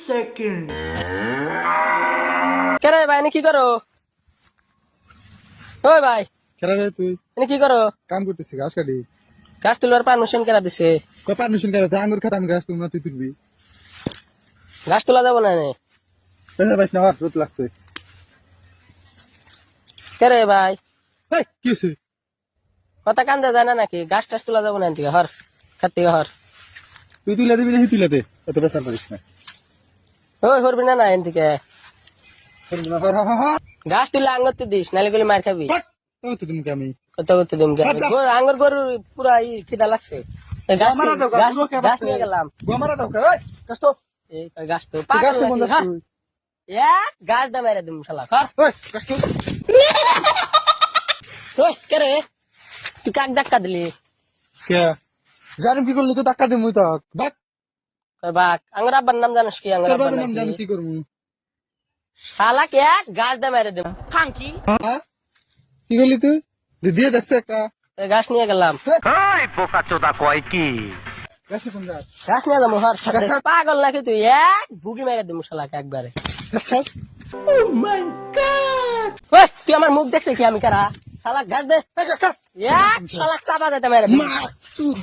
Second কেরে ভাই এনে কি করো? ওই ভাই কেরা রে তুই এনে কি করো? কাম করতেছিস গাছ কাটি গাছ তুলবার পারমিশন কেনা দিছে? কয় পারমিশন কেন আঙ্গুর খাত আমি গাছ তুলনা তুই তুলবি গাছ তোলা যাবো না এনে। বাইশ না রোদ লাগছে কেরে ভাই কি হয়েছে কথা কান্দে যায় না নাকি? গাছ টাছ তোলা যাবো না এন থেকে হর খাত থেকে হর। তুই তুলে দিবি না তুলে দে এত বেসার পারিস না ওই হরবি না এন থেকে। গাছ তুললে আঙ্গুর তুই দিস নাহলে গুলি মার খাবি। তুমি আমি কত করতে দিম আঙ্গুর গরু পুরা খিদা লাগছে। এই গাছ গাছ নিয়ে গেলাম। গোমারা দাও গাছ তো এই গাছ তো পাগল নাকি, হর। এক গাছ দা মেরে দিম শালা হর। গাছ তো ওই কেরে তুই কাক ধাক্কা দিলি? কে জানিম কি করলি তো ধাক্কা দিমু তো বাক বাক আঙ্গুর আব্বার নাম জানিস কি? আঙ্গুর তোর আব্বার বাবার নাম নাম জানি কি? কি করমু শালা কে এক গাছ দা মেরে দিম। খাঙ্কি হ্যাঁ কি করলি তুই দিয়ে দেখছে একটা গাছ নিয়ে গেলাম। ওই পোকা চোদা কয় কি? গাছে কোন গাছ গাছ নিয়ে যাবো হর। পাগল নাকি তুই? এক ভুগি মেরে দিম শালাকে একবারে। আচ্ছা ওই তুই আমার মুখ দেখছিস কি? আমি কারা শালা গাছ দে এক শালা চাপা দিতে মেরে দিম। মা তুই